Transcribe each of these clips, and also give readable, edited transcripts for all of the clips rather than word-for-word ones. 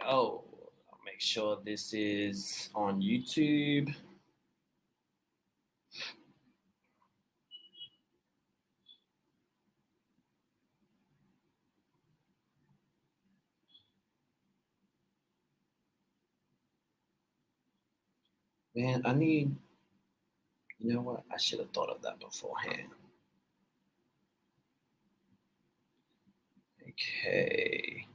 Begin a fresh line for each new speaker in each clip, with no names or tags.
go. I'll make sure this is on YouTube. Man, you know what? I should have thought of that beforehand. Okay.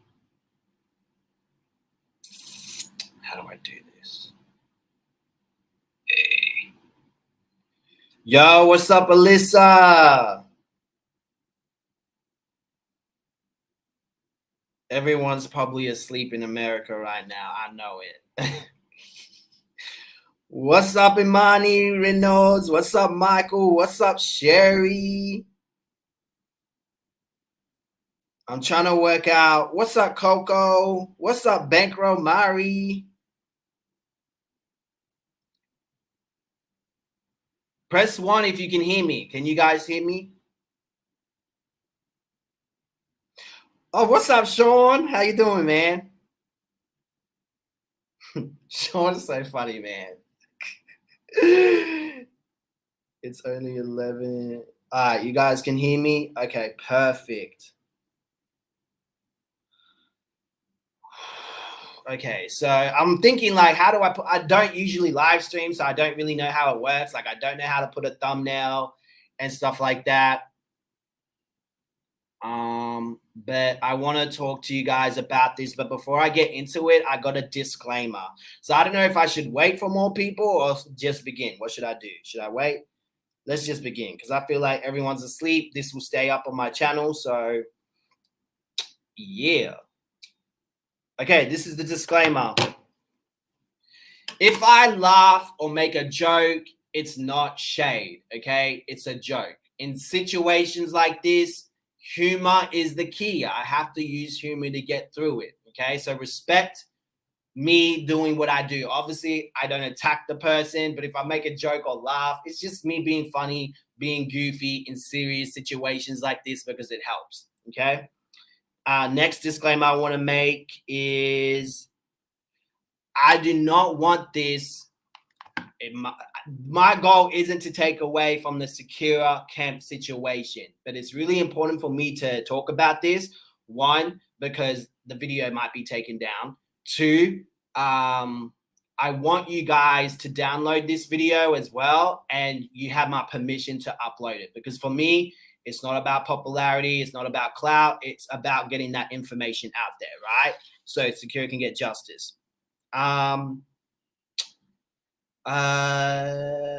How do I do this? Hey. Yo, what's up, Alyssa? Everyone's probably asleep in America right now. I know it. What's up, Imani Reynolds? What's up, Michael? What's up, Sherry? I'm trying to work out. What's up, Coco? What's up, Bankroll Mari? Press 1 if you can hear me. Can you guys hear me? Oh, what's up, Sean? How you doing, man? Sean's so funny, man. It's only 11. All right, you guys can hear me? Okay, perfect. Okay, so I'm thinking like, how do I don't usually live stream, so I don't really know how it works. Like, I don't know how to put a thumbnail and stuff like that. But I want to talk to you guys about this. But before I get into it, I got a disclaimer. So I don't know if I should wait for more people or just begin. What should I do? Should I wait? Let's just begin because I feel like everyone's asleep. This will stay up on my channel. So yeah. Okay, this is the disclaimer. If I laugh or make a joke, it's not shade, okay? It's a joke. In situations like this, humor is the key. I have to use humor to get through it, okay? So respect me doing what I do. Obviously, I don't attack the person, but if I make a joke or laugh, it's just me being funny, being goofy in serious situations like this because it helps, okay? Next disclaimer I want to make is I do not want this. My goal isn't to take away from the Zkira Camp situation, but it's really important for me to talk about this. One, because the video might be taken down. Two, I want you guys to download this video as well, and you have my permission to upload it. Because for me, it's not about popularity. It's not about clout. It's about getting that information out there, right? So Zikira can get justice. And I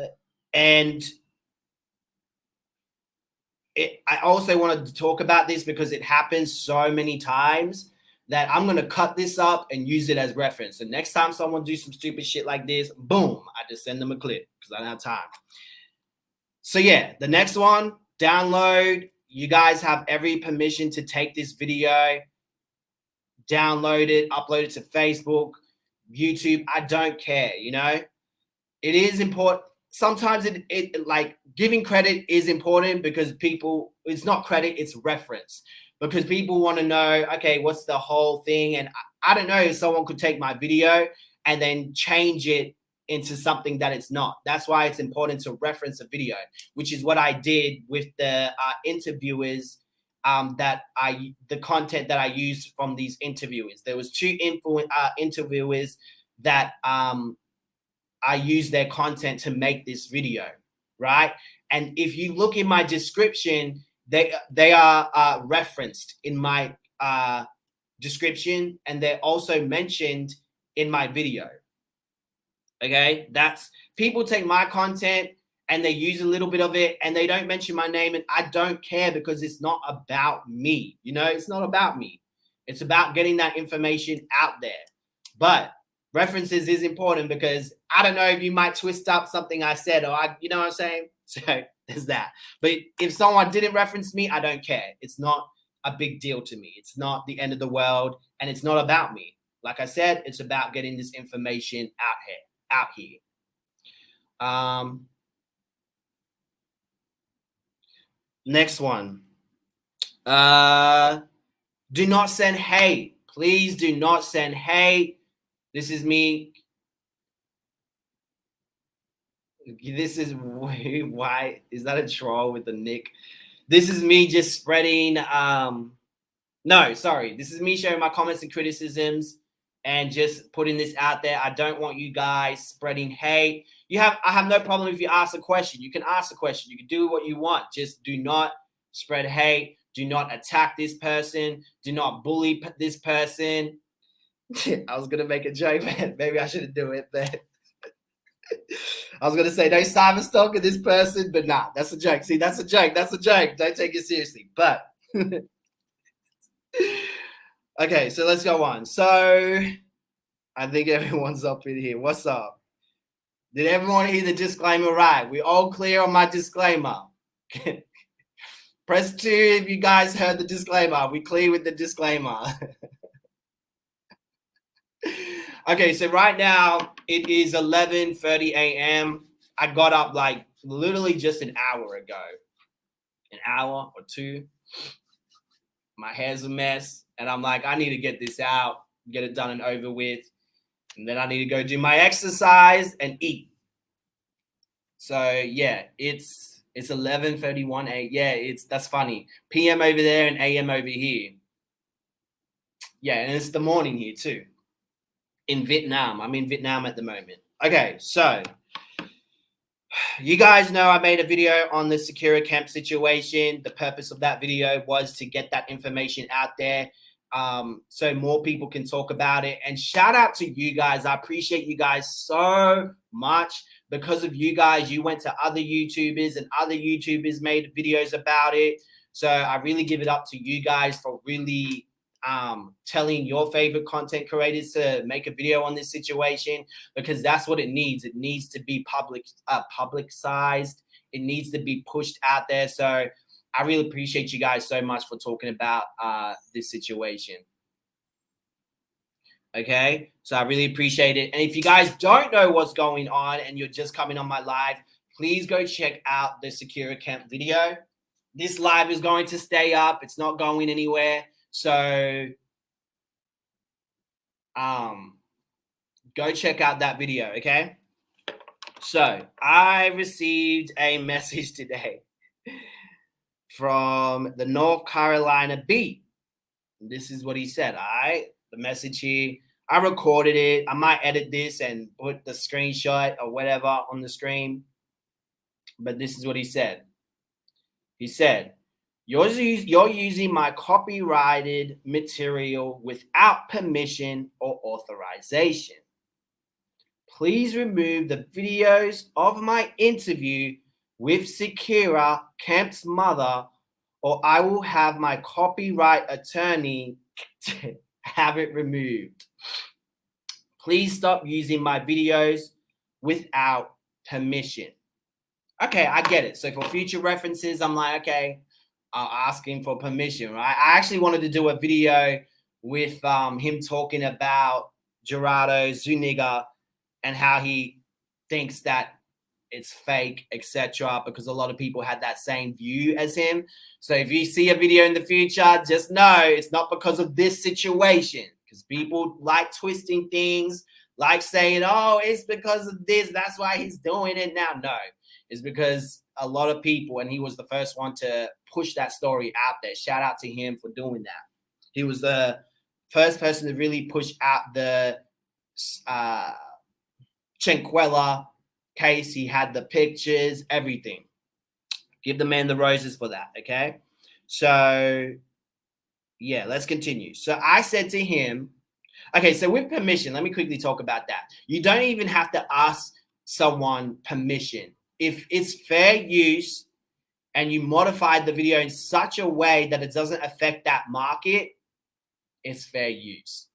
also wanted to talk about this because it happens so many times that I'm going to cut this up and use it as reference. And next time someone do some stupid shit like this, boom, I just send them a clip because I don't have time. So yeah, the next one, download. You guys have every permission to take this video, download it, upload it to Facebook, YouTube. I don't care, you know. It is important. Sometimes it like giving credit is important because people, it's not credit, it's reference. Because people want to know, okay, what's the whole thing? And I don't know if someone could take my video and then change it into something that it's not. That's why it's important to reference a video, which is what I did with the interviewers. The content that I used from these interviewers. There was two interviewers that I used their content to make this video, right? And if you look in my description, they are referenced in my description, and they're also mentioned in my video. Okay, that's people take my content and they use a little bit of it and they don't mention my name, and I don't care because it's not about me. You know, it's not about me. It's about getting that information out there. But references is important because I don't know if you might twist up something I said, or you know what I'm saying? So there's that. But if someone didn't reference me, I don't care. It's not a big deal to me. It's not the end of the world, and it's not about me. Like I said, it's about getting this information out here. Next one. Do not send hate. Please do not send hate. This is me. This is why is that a troll with the nick? This is me just spreading. No, sorry. This is me sharing my comments and criticisms and just putting this out there. I don't want you guys spreading hate. I have no problem if you ask a question. You can ask a question. You can do what you want. Just do not spread hate. Do not attack this person. Do not bully this person. I was gonna make a joke, man. Maybe I shouldn't do it, but I was gonna say don't cyber stalk this person, but nah, that's a joke. See, that's a joke. That's a joke. Don't take it seriously. But okay, so let's go on. So I think everyone's up in here. What's up? Did everyone hear the disclaimer right? We all clear on my disclaimer. Press 2 if you guys heard the disclaimer. We clear with the disclaimer. Okay, so right now it is 11:30 a.m. I got up like literally just an hour ago. An hour or two. My hair's a mess. And I'm like, I need to get this out, get it done and over with. And then I need to go do my exercise and eat. So yeah, it's 11:31 a.m. Yeah, that's funny. PM over there and AM over here. Yeah, and it's the morning here too. In Vietnam. I'm in Vietnam at the moment. Okay, so you guys know I made a video on the Sakira Camp situation. The purpose of that video was to get that information out there so more people can talk about it. And shout out to you guys. I appreciate you guys so much. Because of you guys, you went to other YouTubers and other YouTubers made videos about it. So I really give it up to you guys for really telling your favorite content creators to make a video on this situation, because that's what it needs. It needs to be publicized. It needs to be pushed out there. So I really appreciate you guys so much for talking about this situation. Okay, so I really appreciate it. And if you guys don't know what's going on and you're just coming on my live, please go check out the Zkira Camp video. This live is going to stay up. It's not going anywhere. So go check out that video, okay? So I received a message today from the North Carolina Beat. This is what he said, all right? The message here. I recorded it. I might edit this and put the screenshot or whatever on the screen. But this is what he said. He said, you're using my copyrighted material without permission or authorization. Please remove the videos of my interview with Sakira Camp's mother, or I will have my copyright attorney have it removed. Please stop using my videos without permission. Okay, I get it. So for future references, I'm like, okay, I'll ask him for permission, right? I actually wanted to do a video with him talking about Gerardo's Zuniga and how he thinks that it's fake, etc., because a lot of people had that same view as him. So if you see a video in the future, just know it's not because of this situation, because people like twisting things, like saying, oh, it's because of this, that's why he's doing it now. No, it's because a lot of people, and he was the first one to push that story out there. Shout out to him for doing that. He was the first person to really push out the Chinquela case. He had the pictures, everything. Give the man the roses for that, okay? So, yeah, let's continue. So I said to him, okay, so with permission, let me quickly talk about that. You don't even have to ask someone permission. If it's fair use and you modified the video in such a way that it doesn't affect that market, it's fair use.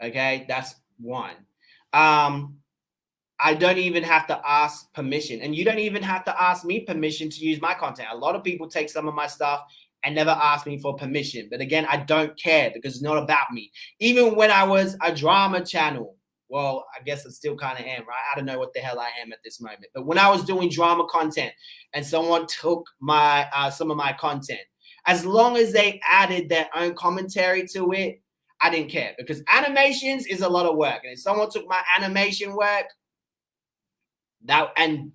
Okay, that's one. I don't even have to ask permission, and you don't even have to ask me permission to use my content. A lot of people take some of my stuff and never ask me for permission. But again, I don't care because it's not about me. Even when I was a drama channel, well, I guess I still kind of am, right? I don't know what the hell I am at this moment. But when I was doing drama content and someone took my some of my content, as long as they added their own commentary to it, I didn't care because animations is a lot of work. And if someone took my animation work and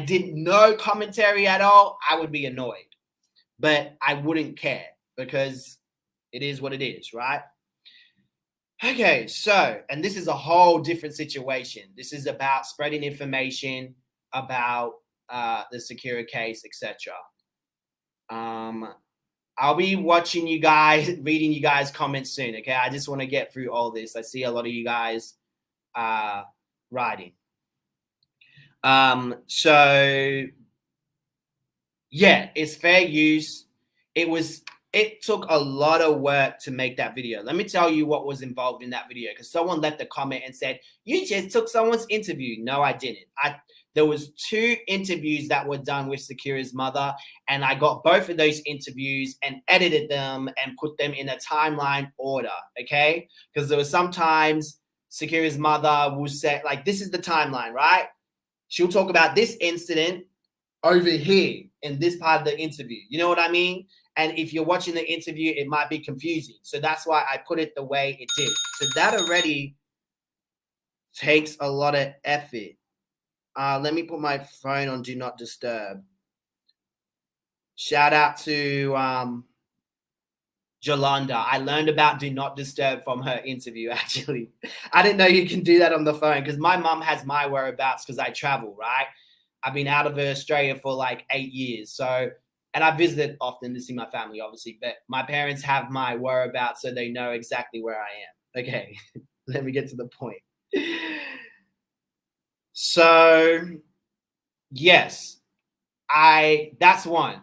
did no commentary at all, I would be annoyed. But I wouldn't care because it is what it is, right? Okay, so, and this is a whole different situation. This is about spreading information about the Sakira case, etc. I'll be watching you guys, reading you guys' comments soon, okay? I just want to get through all this. I see a lot of you guys writing. So, yeah, it's fair use. It took a lot of work to make that video. Let me tell you what was involved in that video, because someone left a comment and said, you just took someone's interview. No, I didn't. There was 2 interviews that were done with Sakira's mother, and I got both of those interviews and edited them and put them in a timeline order, okay? Because there was sometimes Sakira's mother will say, like, this is the timeline, right? She'll talk about this incident over here in this part of the interview. You know what I mean? And if you're watching the interview, it might be confusing. So that's why I put it the way it did. So that already takes a lot of effort. Let me put my phone on Do Not Disturb. Shout out to Jolanda. I learned about Do Not Disturb from her interview, actually. I didn't know you can do that on the phone because my mom has my whereabouts because I travel, right? I've been out of Australia for like 8 years. So, and I visited often to see my family, obviously, but my parents have my whereabouts, so they know exactly where I am. Okay, let me get to the point. So, yes, that's one.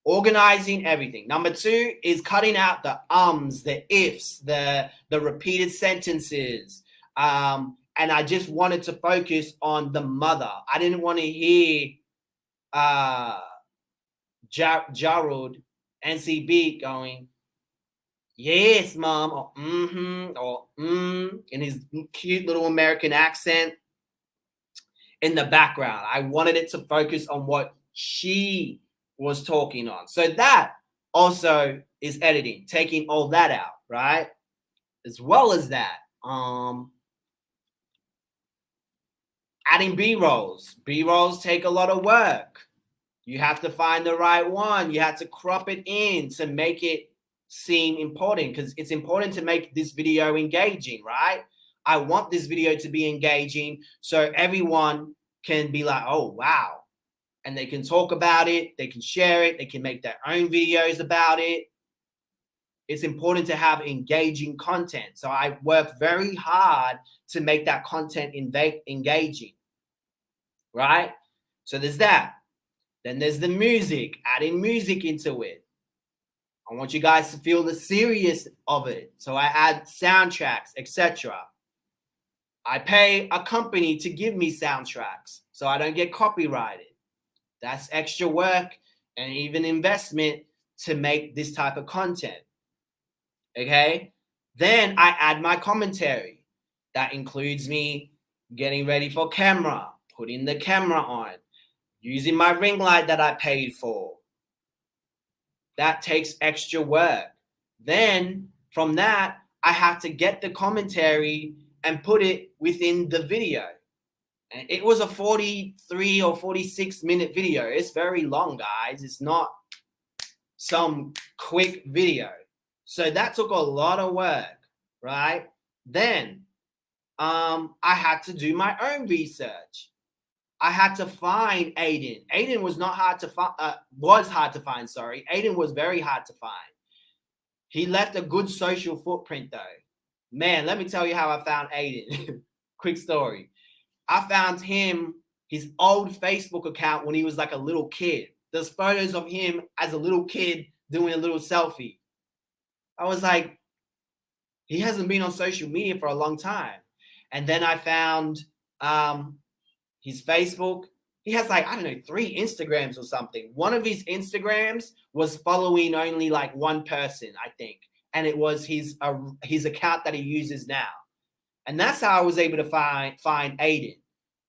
Organizing everything. Number 2 is cutting out the ums, the ifs, the repeated sentences. And I just wanted to focus on the mother. I didn't want to hear Gerold NCB going, yes, mom, or in his cute little American accent in the background. I wanted it to focus on what she was talking on. So that also is editing, taking all that out, right? As well as that, adding B-rolls. B-rolls take a lot of work. You have to find the right one. You have to crop it in to make it seem important, because it's important to make this video engaging, right? I want this video to be engaging so everyone can be like, oh, wow. And they can talk about it. They can share it. They can make their own videos about it. It's important to have engaging content. So I work very hard to make that content engaging, right? So there's that. Then there's the music, adding music into it. I want you guys to feel the serious of it. So I add soundtracks, etc. I pay a company to give me soundtracks so I don't get copyrighted. That's extra work and even investment to make this type of content. Okay? Then I add my commentary. That includes me getting ready for camera, putting the camera on, using my ring light that I paid for. That takes extra work. Then from that, I have to get the commentary and put it within the video. And it was a 43 or 46-minute video. It's very long, guys. It's not some quick video. So that took a lot of work, right? Then I had to do my own research. I had to find Aiden. Aiden was not hard to find. Was hard to find. Sorry, Aiden was very hard to find. He left a good social footprint, though. Man, let me tell you how I found Aiden. Quick story. I found him, his old Facebook account when he was like a little kid. There's photos of him as a little kid doing a little selfie. I was like, he hasn't been on social media for a long time. And then I found his Facebook. He has like, I don't know, 3 Instagrams or something. One of his Instagrams was following only like one person, I think. And it was his account that he uses now. And that's how I was able to find Aiden.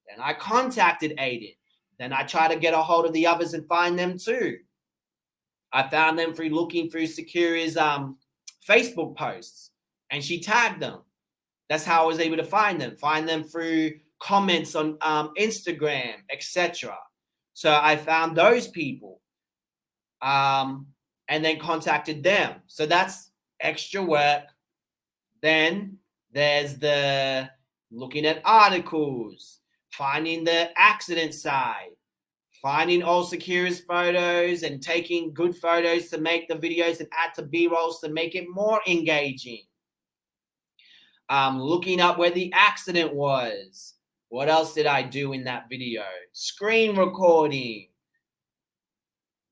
Then I contacted Aiden. Then I tried to get a hold of the others and find them too. I found them through looking through Sakira's Facebook posts. and she tagged them. That's how I was able to find them through comments on Instagram, etc. So I found those people and then contacted them. So that's extra work. Then there's the looking at articles, finding the accident side, finding all Sakira's photos and taking good photos to make the videos and add to B-rolls to make it more engaging. Looking up where the accident was. What else did I do in that video? Screen recording.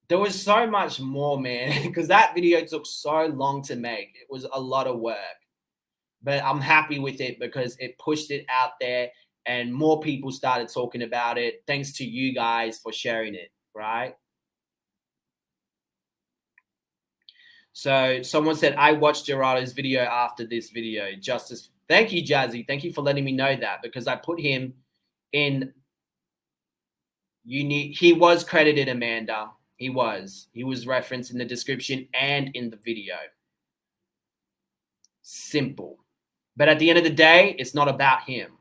There was so much more, man, because that video took so long to make. It was a lot of work. But I'm happy with it because it pushed it out there and more people started talking about it. Thanks to you guys for sharing it, right? So someone said, I watched Gerardo's video after this video. Justice. Thank you, Jazzy. Thank you for letting me know that because I put him in. He was credited, Amanda. He was referenced in the description and in the video. Simple. But at the end of the day, it's not about him.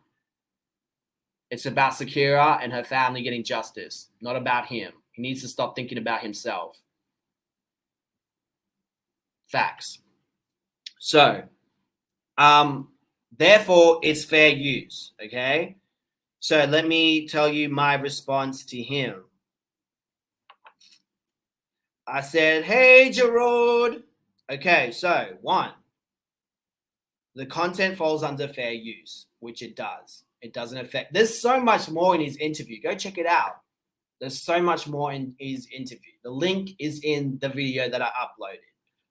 It's about Zikira and her family getting justice, not about him. He needs to stop thinking about himself. Facts. So, therefore, it's fair use, okay? So let me tell you my response to him. I said, hey, Gerold. Okay, so 1, the content falls under fair use, which it does. It doesn't affect. There's so much more in his interview. Go check it out. There's so much more in his interview. The link is in the video that I uploaded.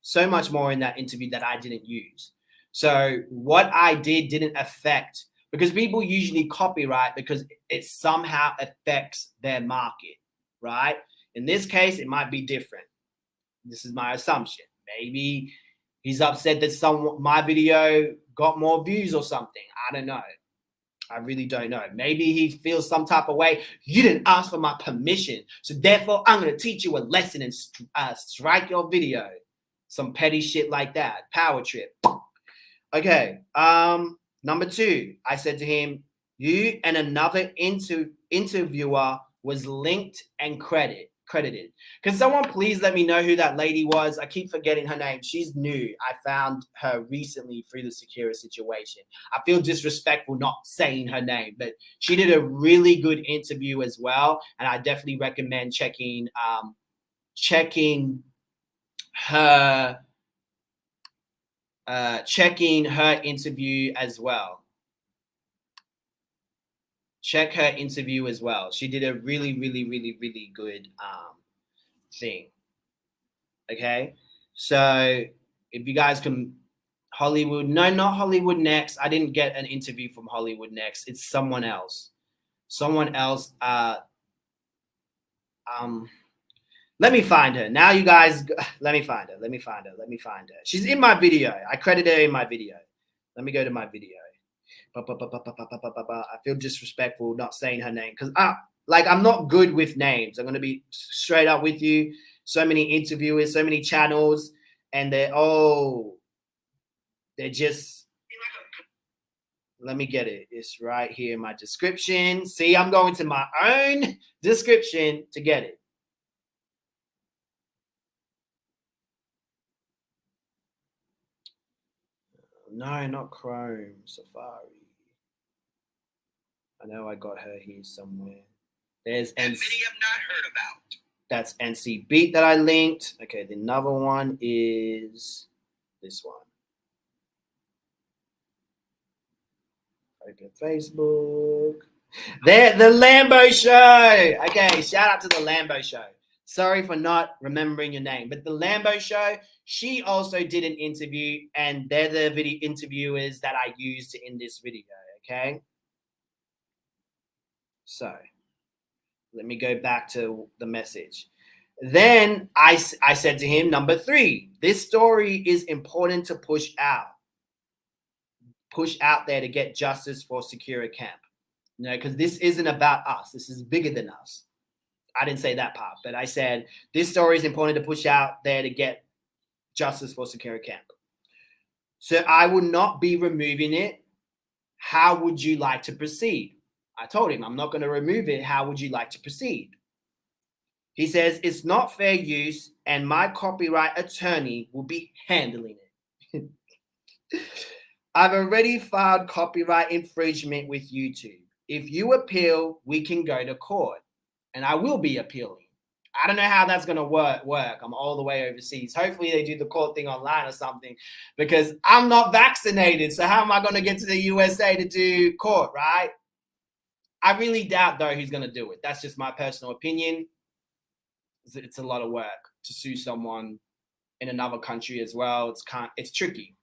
So much more in that interview that I didn't use. So what I did didn't affect, because people usually copyright because it somehow affects their market, right? In this case, it might be different. This is my assumption. Maybe he's upset that my video got more views or something. I don't know. I really don't know. Maybe he feels some type of way. You didn't ask for my permission, so therefore I'm going to teach you a lesson and strike your video. Some petty shit like that. Power trip. Okay. Number 2, I said to him, you and another interviewer was linked and credited. Can someone please let me know who that lady was? I keep forgetting her name. She's new. I found her recently through the Sakira situation. I feel disrespectful not saying her name, but she did a really good interview as well. And I definitely recommend checking her interview as well. Check her interview as well. She did a really, really, really, really good thing. Okay, so if you guys can, Hollywood, no, not Hollywood Next. I didn't get an interview from Hollywood Next. It's someone else. Let me find her. Now you guys, let me find her. She's in my video. I credit her in my video. Let me go to my video. I feel disrespectful not saying her name because I'm not good with names. I'm going to be straight up with you. So many interviewers, so many channels, and they're just, let me get it. It's right here in my description. See, I'm going to my own description to get it. No, not Chrome, Safari. I know I got her here somewhere. There's NC. Many have not heard about. That's NC Beat that I linked. Okay, the another one is this one. Open Facebook. There, the Lambo Show. Okay, shout out to the Lambo Show. Sorry for not remembering your name, but the Lambo Show, she also did an interview, and they're the video interviewers that I used in this video, okay? So let me go back to the message. Then I said to him, number 3, this story is important to push out there to get justice for Sakira Camp. You know, because this isn't about us. This is bigger than us. I didn't say that part, but I said this story is important to push out there to get justice for Sakira Camp. So I will not be removing it. How would you like to proceed? I told him, I'm not going to remove it. How would you like to proceed? He says, it's not fair use and my copyright attorney will be handling it. I've already filed copyright infringement with YouTube. If you appeal, we can go to court. And I will be appealing. I don't know how that's going to work. I'm all the way overseas. Hopefully they do the court thing online or something, because I'm not vaccinated. So how am I going to get to the USA to do court, right? I really doubt, though, he's going to do it. That's just my personal opinion. It's a lot of work to sue someone in another country as well. It's tricky.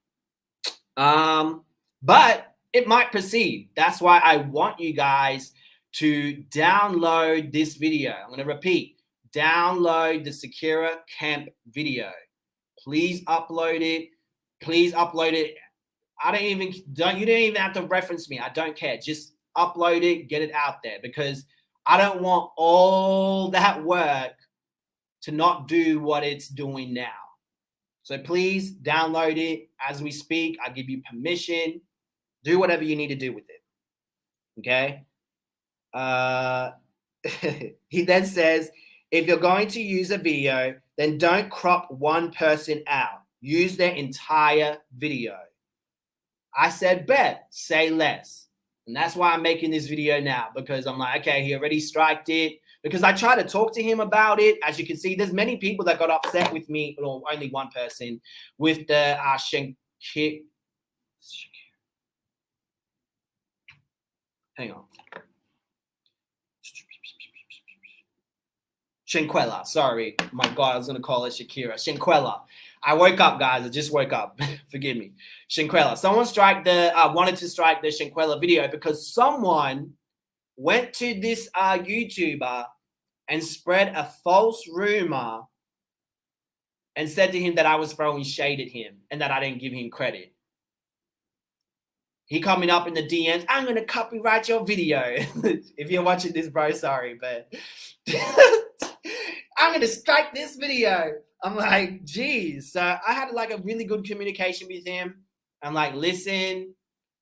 But it might proceed. That's why I want you guys to download this video. I'm going to repeat. Download the Sakira Camp video. Please upload it. Please upload it. You don't even have to reference me. I don't care. Just upload it, get it out there, because I don't want all that work to not do what it's doing now. So please download it as we speak. I give you permission. Do whatever you need to do with it. Okay? He then says, if you're going to use a video, then don't crop one person out. Use their entire video. I said, bet, say less. And that's why I'm making this video now, because I'm like, okay, he already striked it. Because I tried to talk to him about it. As you can see, there's many people that got upset with me, or only one person, with the hang on. Shinquella, sorry. My God, I was going to call it Shakira. Shinquella. I woke up, guys. I just woke up. Forgive me. Shinquella. Someone wanted to strike the Shinquella video because someone went to this YouTuber and spread a false rumor and said to him that I was throwing shade at him and that I didn't give him credit. He coming up in the DMs, I'm going to copyright your video. If you're watching this, bro, sorry, but I'm going to strike this video. I'm like, geez. So I had like a really good communication with him. I'm like, listen,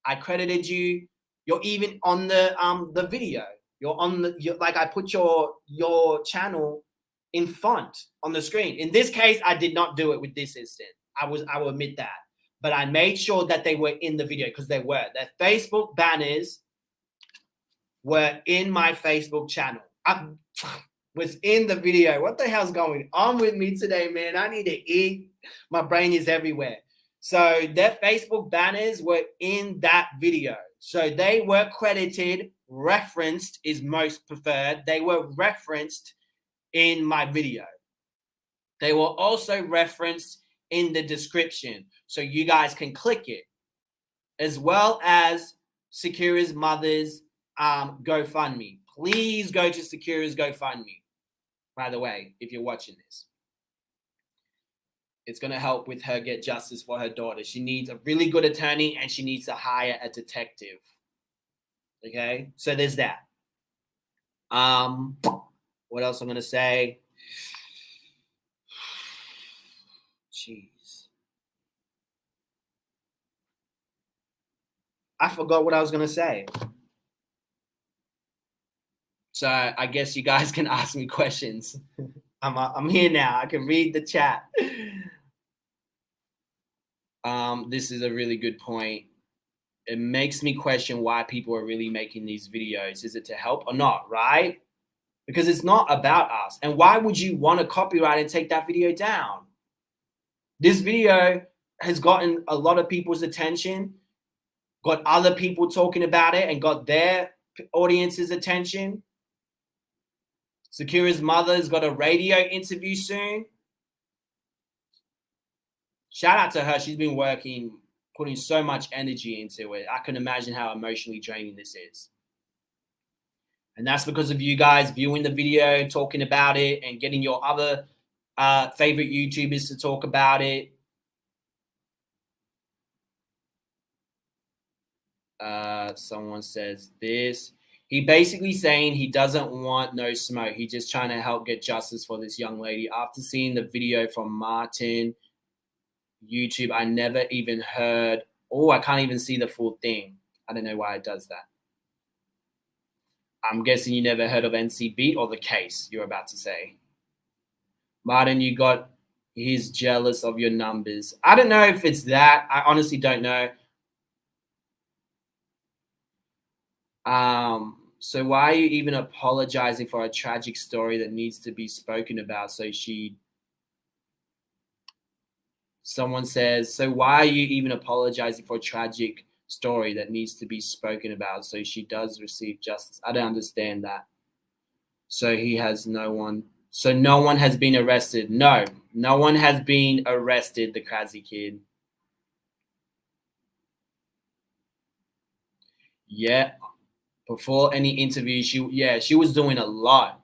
I credited you. You're even on the video. Like I put your channel in font on the screen. In this case, I did not do it with this instant. I will admit that. But I made sure that they were in the video, because they were. Their Facebook banners were in my Facebook channel. I was in the video. What the hell's going on with me today, man? I need to eat. My brain is everywhere. So their Facebook banners were in that video. So they were credited, referenced is most preferred. They were referenced in my video. They were also referenced in the description, so you guys can click it, as well as Sakira's mother's GoFundMe. Please go to Sakira's GoFundMe, by the way, if you're watching this. It's going to help with her get justice for her daughter. She needs a really good attorney, and she needs to hire a detective. Okay, so there's that. What else I'm going to say? Jeez. I forgot what I was going to say. So I guess you guys can ask me questions. I'm here now. I can read the chat. This is a really good point. It makes me question why people are really making these videos. Is it to help or not, right? Because it's not about us. And why would you want to copyright and take that video down? This video has gotten a lot of people's attention, got other people talking about it, and got their audience's attention. Sakira's mother's got a radio interview soon. Shout out to her. She's been working, putting so much energy into it. I can imagine how emotionally draining this is. And that's because of you guys viewing the video, talking about it, and getting your other favorite YouTubers to talk about it. Someone says this. He basically saying he doesn't want no smoke. He's just trying to help get justice for this young lady. After seeing the video from Martin, YouTube. I never even heard. Oh, I can't even see the full thing. I don't know why it does that. I'm guessing you never heard of NC Beat or the case you're about to say. Martin, he's jealous of your numbers. I don't know if it's that. I honestly don't know. So why are you even apologizing for a tragic story that needs to be spoken about? Someone says, so why are you even apologizing for a tragic story that needs to be spoken about so she does receive justice? I don't understand that. So no one has been arrested. No one has been arrested, the crazy kid. Yeah. Before any interview, she was doing a lot.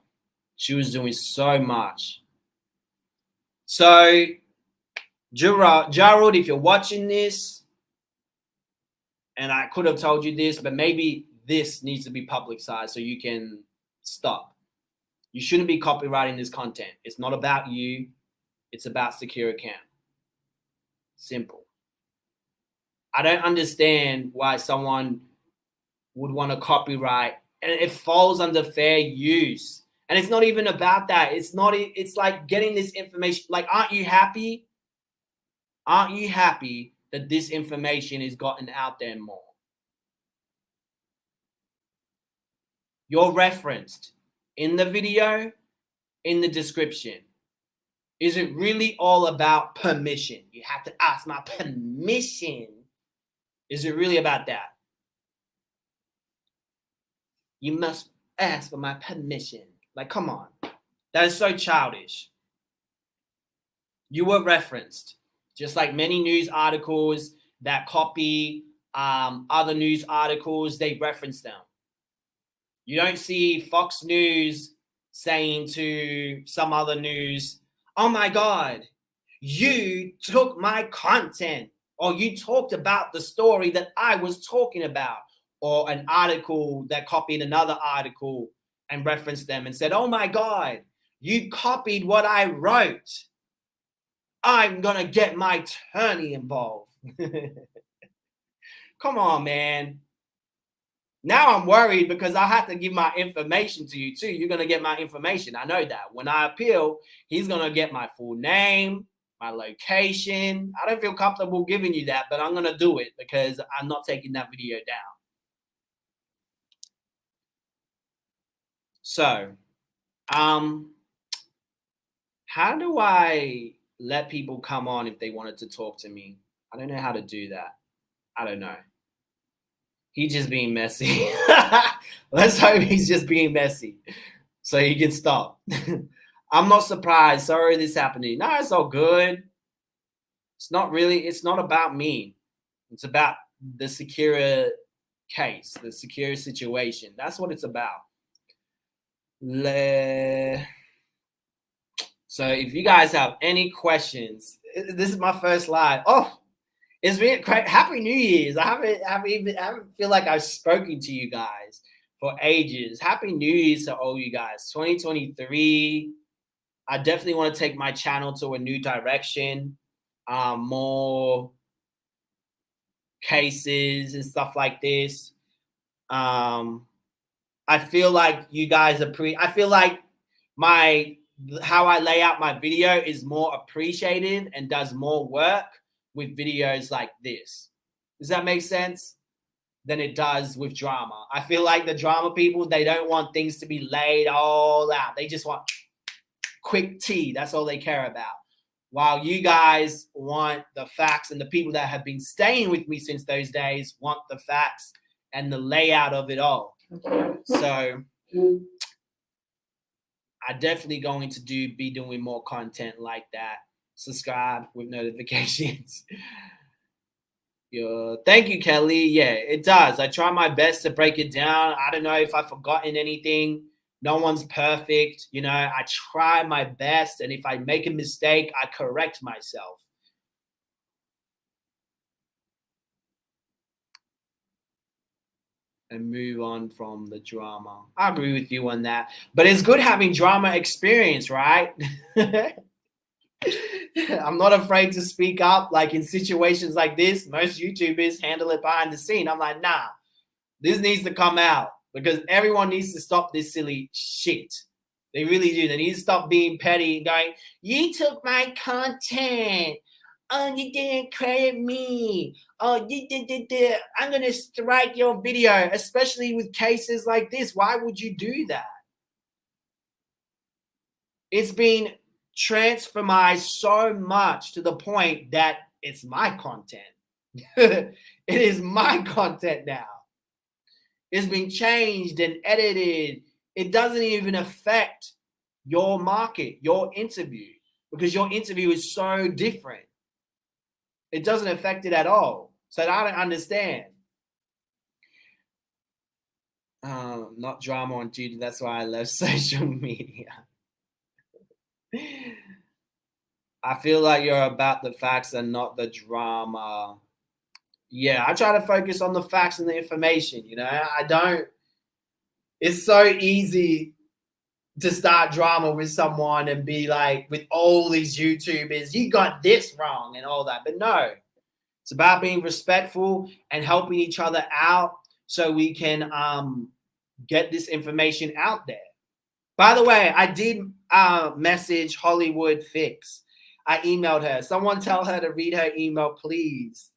She was doing so much. So, Gerold, if you're watching this, and I could have told you this, but maybe this needs to be publicized so you can stop. You shouldn't be copywriting this content. It's not about you. It's about Sakira Camp. Simple. I don't understand why someone would want to copyright, and it falls under fair use. And it's not even about that. It's like getting this information. Like, aren't you happy? Aren't you happy that this information is gotten out there more? You're referenced in the video, in the description. Is it really all about permission? You have to ask my permission. Is it really about that? You must ask for my permission. Like, come on. That is so childish. You were referenced, just like many news articles that copy other news articles, they reference them. You don't see Fox News saying to some other news, oh my God, you took my content, or you talked about the story that I was talking about, or an article that copied another article and referenced them and said, oh my God, you copied what I wrote. I'm going to get my attorney involved. Come on, man. Now I'm worried because I have to give my information to you too. You're going to get my information. I know that. When I appeal, he's going to get my full name, my location. I don't feel comfortable giving you that, but I'm going to do it because I'm not taking that video down. So, how do I let people come on if they wanted to talk to me? I don't know how to do that. I don't know. He's just being messy. Let's hope he's just being messy so he can stop. I'm not surprised. Sorry this happening. No, it's all good. It's not about me. It's about the Zkira case, the Zkira situation. That's what it's about. So if you guys have any questions, this is my first live. Oh, it's been great. Happy New Year's. I haven't feel like I've spoken to you guys for ages. Happy New Year's to all you guys. 2023. I definitely want to take my channel to a new direction. More cases and stuff like this. I feel like you guys I feel like how I lay out my video is more appreciated and does more work with videos like this. Does that make sense? Than it does with drama. I feel like the drama people, they don't want things to be laid all out. They just want quick tea. That's all they care about. While you guys want the facts, and the people that have been staying with me since those days want the facts and the layout of it all. So I'm definitely going to be doing more content like that. Subscribe with notifications. Thank you, Kelly. Yeah, it does. I try my best to break it down. I don't know if I've forgotten anything. No one's perfect. You know, I try my best. And if I make a mistake, I correct myself. And move on from the drama. I agree with you on that. But it's good having drama experience, right? I'm not afraid to speak up. Like in situations like this, most YouTubers handle it behind the scene. I'm like, nah, this needs to come out because everyone needs to stop this silly shit. They really do. They need to stop being petty and going, you took my content. Oh, you didn't credit me. Oh, you did. I'm going to strike your video, especially with cases like this. Why would you do that? It's been transformed so much to the point that it's my content. It is my content now. It's been changed and edited. It doesn't even affect your market, your interview, because your interview is so different. It doesn't affect it at all. So I don't understand. Not drama on duty. That's why I love social media. I feel like you're about the facts and not the drama. Yeah, I try to focus on the facts and the information. I don't. It's so easy to start drama with someone and be like, with all these YouTubers, you got this wrong and all that. But no, it's about being respectful and helping each other out so we can get this information out there. By the way, I did message Hollywood Fix. I emailed her. Someone tell her to read her email, please.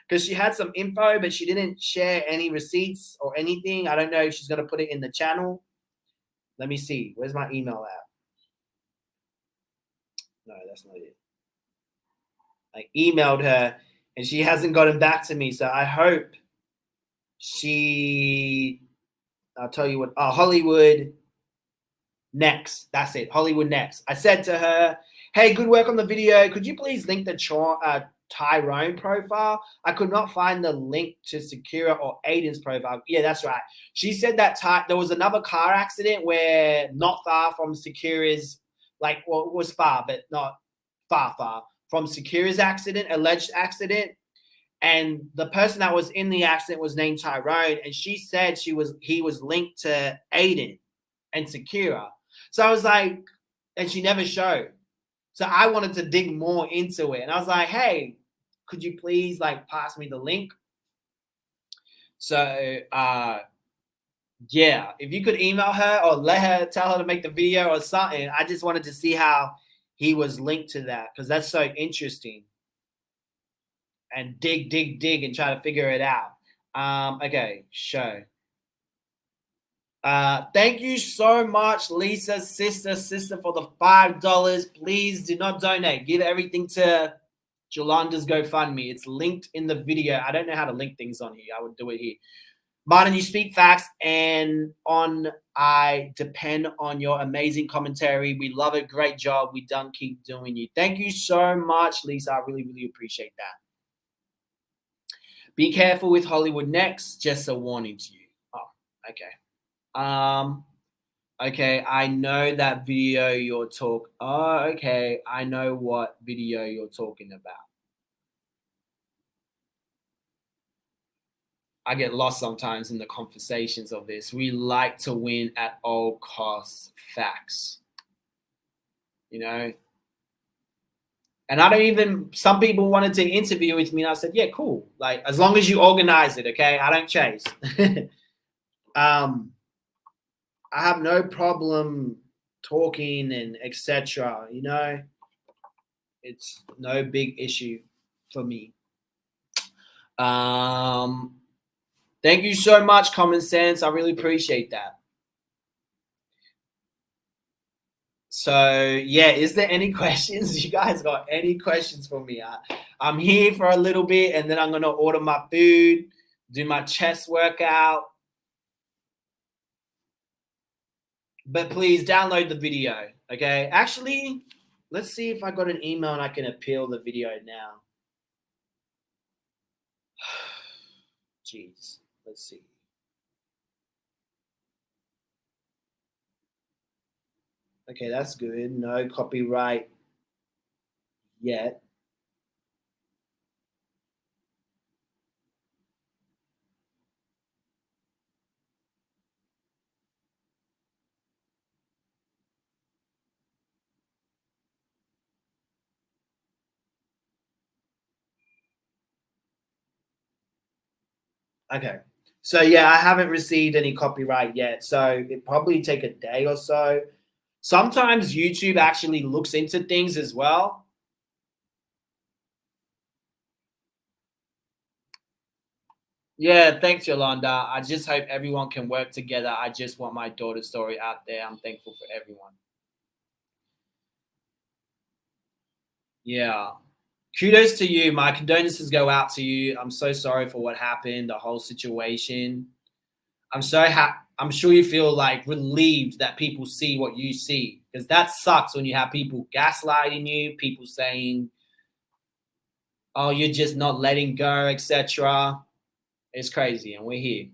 Because she had some info, but she didn't share any receipts or anything. I don't know if she's going to put it in the channel. Let me see. Where's my email at? No, that's not it. I emailed her and she hasn't gotten back to me. So I hope I'll tell you what, Hollywood Next. That's it. Hollywood Next. I said to her, hey, good work on the video. Could you please link the Tyrone profile? I could not find the link to Zikira or Aiden's profile. Yeah, that's right. She said that there was another car accident where not far from Zikira's, it was far, but not far from Zikira's accident, alleged accident. And the person that was in the accident was named Tyrone, and she said he was linked to Aiden and Zkira. So I was like, and she never showed. So I wanted to dig more into it. And I was like, hey, could you please pass me the link? So yeah, if you could email her or tell her to make the video or something. I just wanted to see how he was linked to that because that's so interesting. And dig and try to figure it out. Okay, show. Thank you so much, Lisa's sister, for the $5. Please do not donate. Give everything to Jolanda's GoFundMe. It's linked in the video. I don't know how to link things on here. I would do it here. Martin, you speak facts, and I depend on your amazing commentary. We love it. Great job. We done keep doing you. Thank you so much, Lisa. I really, really appreciate that. Be careful with Hollywood Next. Just a warning to you. Oh, okay. Okay, I know that video you're talking. Oh, okay. I know what video you're talking about. I get lost sometimes in the conversations of this. We like to win at all costs. Facts. And I don't even, some people wanted to interview with me and I said, yeah, cool. As long as you organize it, okay? I don't chase. I have no problem talking and etc. It's no big issue for me. Thank you so much, Common Sense. I really appreciate that. So yeah, is there any questions? You guys got any questions for me? I'm here for a little bit and then I'm gonna order my food, do my chest workout. But please download the video, okay? Actually, let's see if I got an email and I can appeal the video now. Jeez, let's see. Okay, that's good. No copyright yet. Okay. So yeah, I haven't received any copyright yet. So it probably take a day or so. Sometimes YouTube actually looks into things as well. Yeah, thanks, Yolanda. I just hope everyone can work together. I just want my daughter's story out there. I'm thankful for everyone. Yeah. Kudos to you. My condolences go out to you. I'm so sorry for what happened, the whole situation. I'm sure you feel like relieved that people see what you see, because that sucks when you have people gaslighting you, people saying, "Oh, you're just not letting go," etc. It's crazy, and we're here.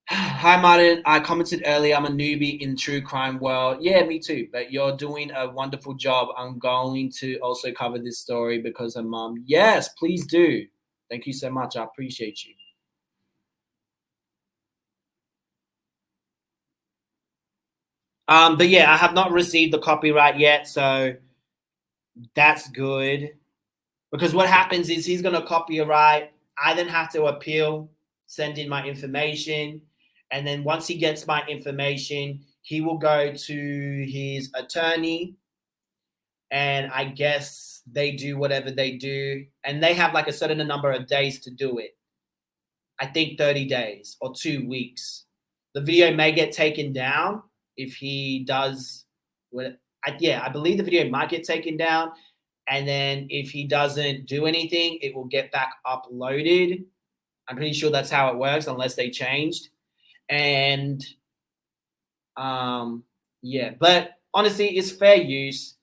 Hi, Martin. I commented earlier, I'm a newbie in true crime world. Yeah, me too. But you're doing a wonderful job. I'm going to also cover this story because of mom. Yes, please do. Thank you so much. I appreciate you. But yeah, I have not received the copyright yet, so that's good. Because what happens is he's gonna copyright. I then have to appeal, send in my information, and then once he gets my information, he will go to his attorney, and I guess they do whatever they do, and they have like a certain number of days to do it. I think 30 days or 2 weeks. The video may get taken down if he does what. Yeah, I believe the video might get taken down, and then if he doesn't do anything, it will get back uploaded. I'm pretty sure that's how it works, unless they changed. And yeah, but honestly, it's fair use.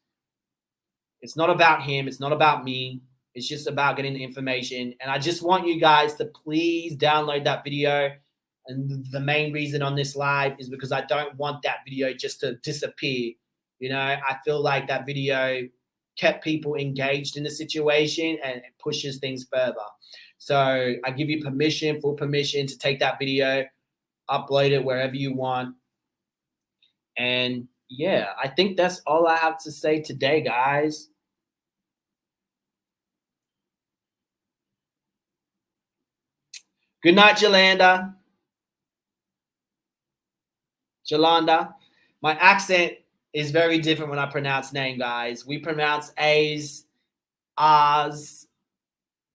It's not about him. It's not about me. It's just about getting the information. And I just want you guys to please download that video. And the main reason on this live is because I don't want that video just to disappear. You know, I feel like that video kept people engaged in the situation and it pushes things further. So I give you permission, full permission to take that video, upload it wherever you want. And yeah, I think that's all I have to say today, guys. Good night, Jolanda. Jolanda. My accent is very different when I pronounce name, guys. We pronounce A's, R's,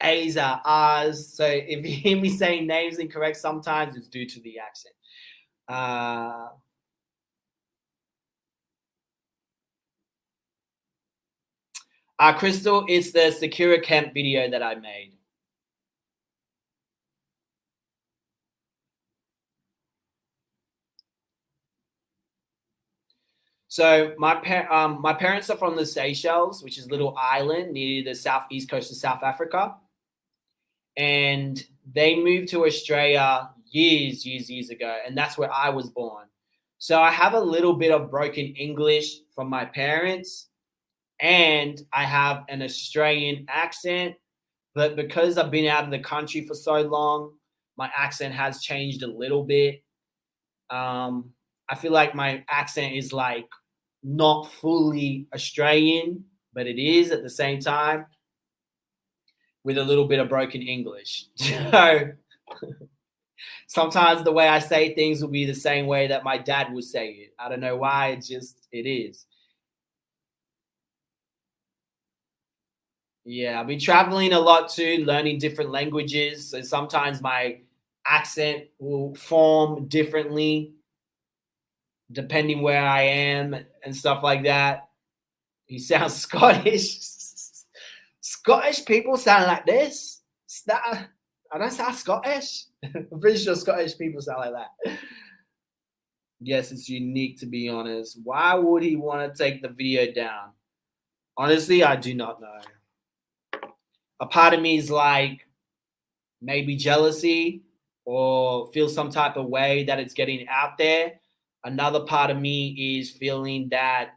A's are R's. So if you hear me saying names incorrect sometimes, it's due to the accent. Uh, Crystal, it's the Sakira Camp video that I made. So my parents are from the Seychelles, which is a little island near the southeast coast of South Africa, and they moved to Australia years ago, and that's where I was born. So I have a little bit of broken English from my parents, and I have an Australian accent, but because I've been out of the country for so long, my accent has changed a little bit. I feel like my accent is like not fully Australian, but it is at the same time with a little bit of broken English. So sometimes the way I say things will be the same way that my dad would say it. I don't know why, it is. Yeah, I've been traveling a lot too, learning different languages. So sometimes my accent will form differently depending where I am and stuff like that. He sounds Scottish. Scottish people sound like this. I don't sound Scottish. I'm pretty sure Scottish people sound like that. Yes, it's unique to be honest. Why would he want to take the video down? Honestly, I do not know. A part of me is like maybe jealousy or feel some type of way that it's getting out there. Another part of me is feeling that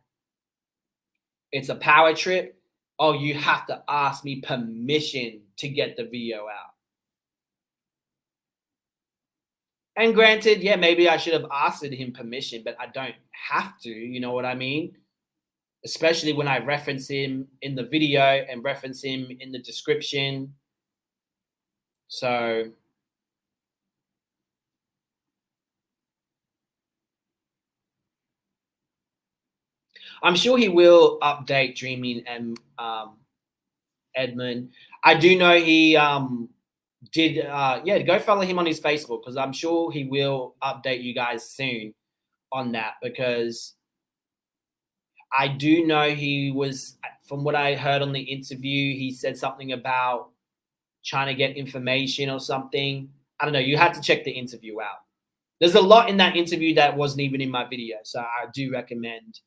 it's a power trip. Oh, you have to ask me permission to get the video out. And granted, yeah, maybe I should have asked him permission, but I don't have to, you know what I mean? Especially when I reference him in the video and reference him in the description. So I'm sure he will update Dreaming and Edmund. I do know he did yeah, go follow him on his Facebook because I'm sure he will update you guys soon on that because I do know he was, from what I heard on the interview, he said something about trying to get information or something. I don't know. You had to check the interview out. There's a lot in that interview that wasn't even in my video, so I do recommend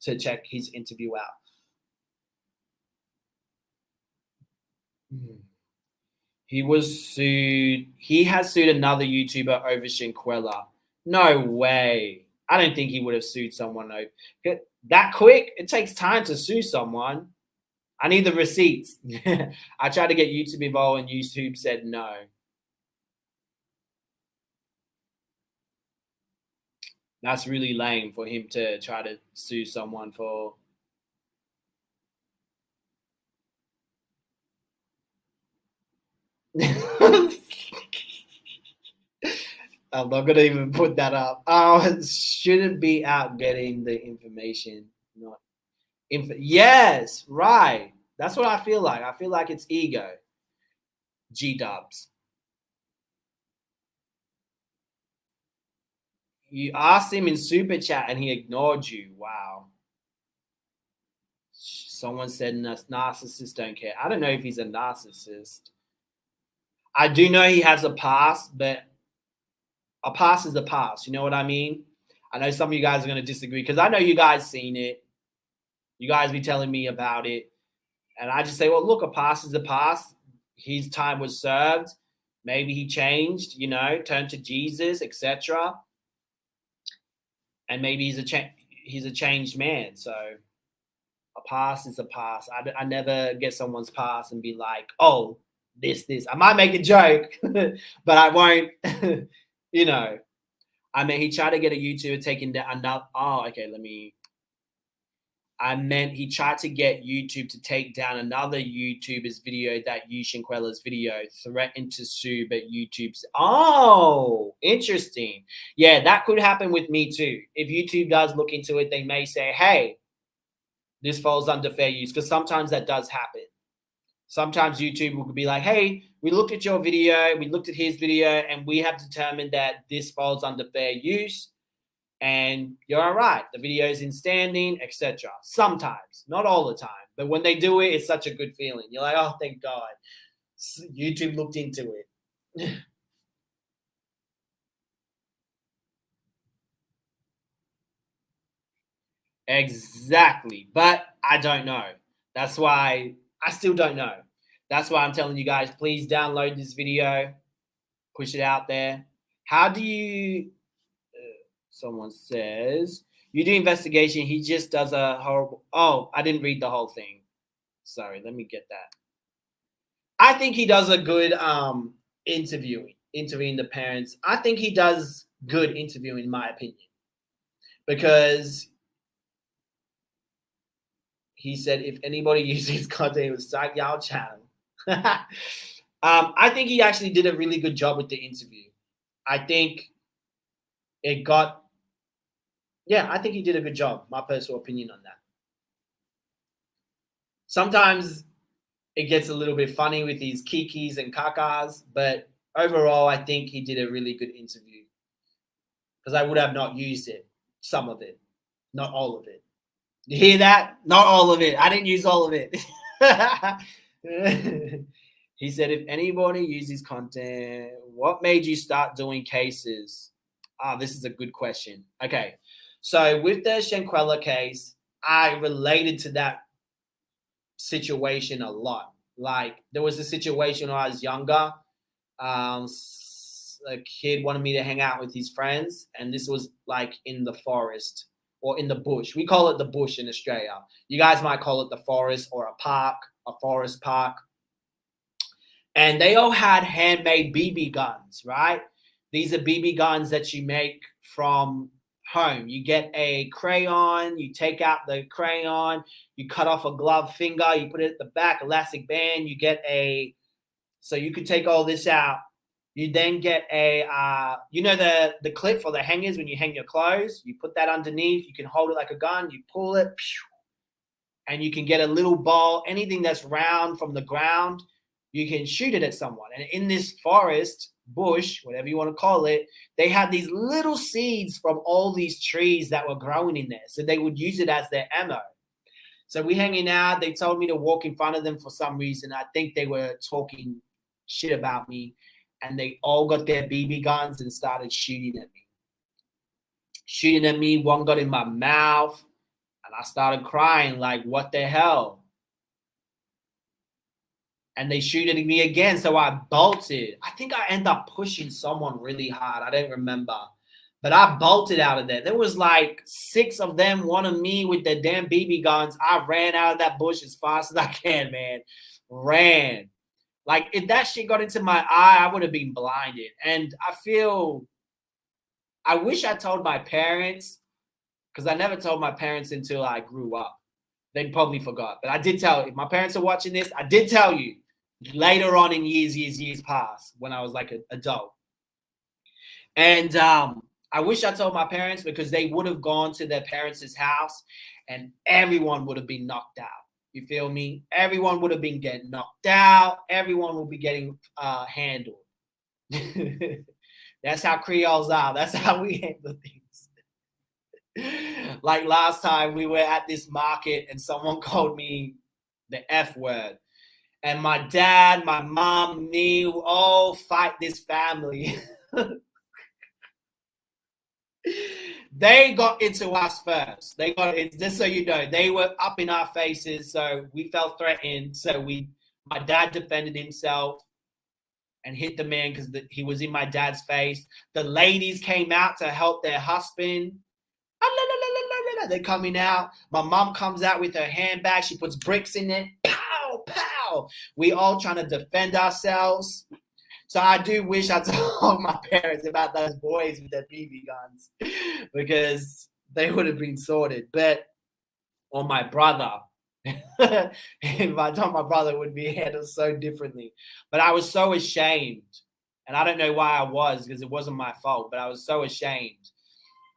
to check his interview out. Hmm. He was sued. He has sued another YouTuber over Shinquella. No way. I don't think he would have sued someone over that quick. It takes time to sue someone. I need the receipts. I tried to get YouTube involved and YouTube said no. That's really lame for him to try to sue someone for. I'm not gonna even put that up. Oh, shouldn't be out getting the information. Not yes, right. That's what I feel like. I feel like it's ego. G dubs. You asked him in super chat and he ignored you. Wow. Someone said narcissists don't care. I don't know if he's a narcissist. I do know he has a past, but a past is a past. You know what I mean? I know some of you guys are going to disagree because I know you guys seen it. You guys be telling me about it. And I just say, well, look, a past is a past. His time was served. Maybe he changed, you know, turned to Jesus, etc. And maybe he's a changed man. So a past is a past. I never get someone's past and be like, oh, this. I might make a joke, but I won't, you know. I mean, he tried to get a YouTuber taking down another. Oh, okay. I meant he tried to get YouTube to take down another YouTuber's video that used Shinquella's video, threatened to sue, but YouTube's. Oh, interesting. Yeah, that could happen with me too. If YouTube does look into it, they may say, hey, this falls under fair use, because sometimes that does happen. Sometimes YouTube will be like, hey, we looked at your video, we looked at his video, and we have determined that this falls under fair use. And you're all right. The video is in standing, etc. Sometimes, not all the time, but when they do it, it's such a good feeling. You're like, oh, thank God, YouTube looked into it. Exactly, but I don't know. That's why I still don't know. That's why I'm telling you guys, please download this video, push it out there. How do you? Someone says you do investigation. He just does a horrible. Oh, I didn't read the whole thing. Sorry, let me get that. I think he does a good interviewing the parents. I think he does good interviewing, in my opinion, because he said if anybody uses his content, it was Psych Y'all channel. I think he actually did a really good job with the interview. I think it got. Yeah, I think he did a good job. My personal opinion on that. Sometimes it gets a little bit funny with these kikis and kakas, but overall, I think he did a really good interview because I would have not used it, some of it, not all of it. You hear that? Not all of it. I didn't use all of it. He said, if anybody uses content, what made you start doing cases? This is a good question. Okay. So with the Shanquella case, I related to that situation a lot. Like there was a situation when I was younger. A kid wanted me to hang out with his friends, and this was like in the forest or in the bush. We call it the bush in Australia. You guys might call it the forest or a park, a forest park. And they all had handmade BB guns, right? These are BB guns that you make from home. You get a crayon, you take out the crayon, you cut off a glove finger, you put it at the back, elastic band, you get so you could take all this out. You then get a, you know, the clip for the hangers when you hang your clothes. You put that underneath. You can hold it like a gun. You pull it, and you can get a little ball, anything that's round from the ground. You can shoot it at someone. And in this forest, bush, whatever you want to call it, they had these little seeds from all these trees that were growing in there. So they would use it as their ammo. So we hanging out. They told me to walk in front of them for some reason. I think they were talking shit about me. And they all got their BB guns and started shooting at me. Shooting at me. One got in my mouth. And I started crying like, what the hell? And they shoot at me again. So I bolted. I think I ended up pushing someone really hard. I don't remember. But I bolted out of there. There was like 6 of them, one of me with their damn BB guns. I ran out of that bush as fast as I can, man. Ran. Like, if that shit got into my eye, I would have been blinded. And I wish I told my parents, because I never told my parents until I grew up. They probably forgot. But I did tell, if my parents are watching this, I did tell you later on in years past when I was like an adult. And I wish I told my parents, because they would have gone to their parents' house and everyone would have been knocked out. You feel me? Everyone would have been getting knocked out. Everyone will be getting handled. That's how Creoles are. That's how we handle things. Like last time we were at this market and someone called me the F word. And my dad, my mom, me, all fight this family. They got into us first. They got it, just so you know, they were up in our faces, so we felt threatened. So my dad defended himself and hit the man because he was in my dad's face. The ladies came out to help their husband. They're coming out. My mom comes out with her handbag. She puts bricks in it. Pow, pow. We all trying to defend ourselves. So I do wish I told my parents about those boys with their BB guns, because they would have been sorted. But or my brother, if I told my brother, it would be handled so differently. But I was so ashamed, and I don't know why I was, because it wasn't my fault. But I was so ashamed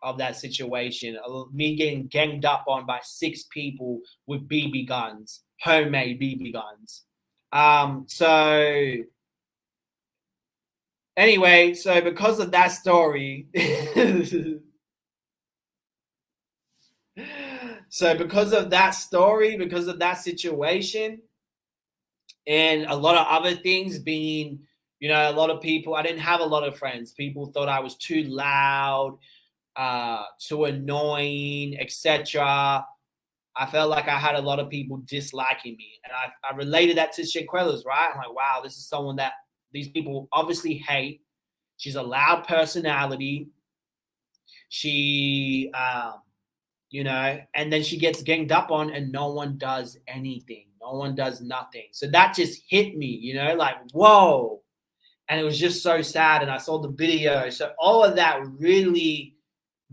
of that situation, of me getting ganged up on by 6 people with BB guns, homemade BB guns. Anyway, so because of that story, because of that situation, and a lot of other things being, you know, a lot of people, I didn't have a lot of friends. People thought I was too loud, too annoying, etc. I felt like I had a lot of people disliking me. And I related that to Shaquella's, right? I'm like, wow, this is someone that these people obviously hate. She's a loud personality. She, you know, and then she gets ganged up on and no one does anything. No one does nothing. So that just hit me, you know, like, whoa. And it was just so sad. And I saw the video. So all of that really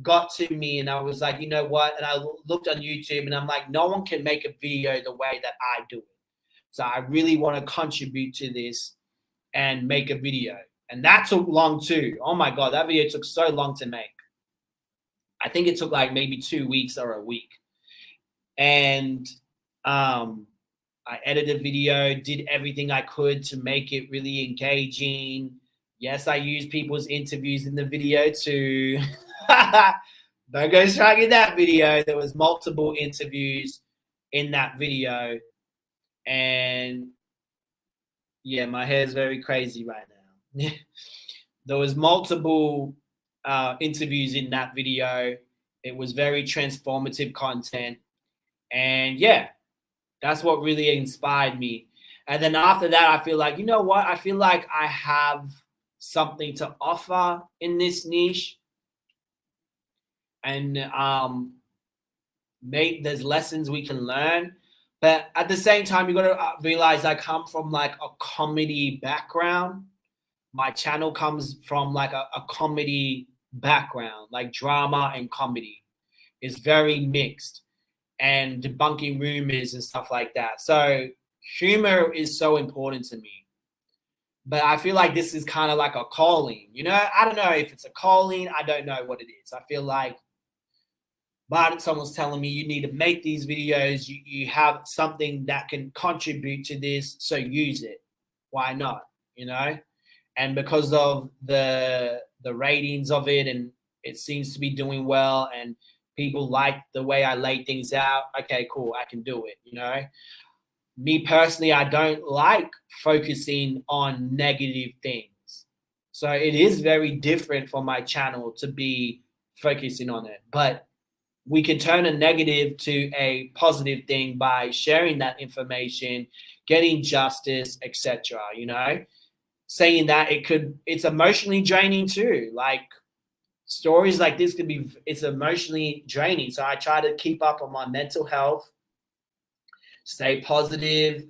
got to me. And I was like, you know what? And I looked on YouTube and I'm like, no one can make a video the way that I do it. So I really want to contribute to this and make a video. And that took long too. Oh my God, that video took so long to make. I think it took like maybe 2 weeks or a week. And I edited the video, did everything I could to make it really engaging. Yes, I used people's interviews in the video too. Don't go striking that video. There was multiple interviews in that video. And yeah, my hair is very crazy right now. There was multiple interviews in that video. It was very transformative content. And yeah, that's what really inspired me. And then after that, I feel like, you know what? I feel like I have something to offer in this niche. And there's lessons we can learn. But at the same time, you got to realize I come from like a comedy background. My channel comes from like a comedy background, like drama and comedy. It's very mixed, and debunking rumors and stuff like that. So humor is so important to me. But I feel like this is kind of like a calling, you know? I don't know if it's a calling. I don't know what it is. I feel like, but someone's telling me you need to make these videos. You have something that can contribute to this, so use it. Why not? You know? And because of the ratings of it, and it seems to be doing well, and people like the way I lay things out. Okay, cool. I can do it. You know? Me personally, I don't like focusing on negative things. So it is very different for my channel to be focusing on it. But we can turn a negative to a positive thing by sharing that information, getting justice, etc. You know, saying that it's emotionally draining too. Like stories like this it's emotionally draining. So I try to keep up on my mental health, stay positive,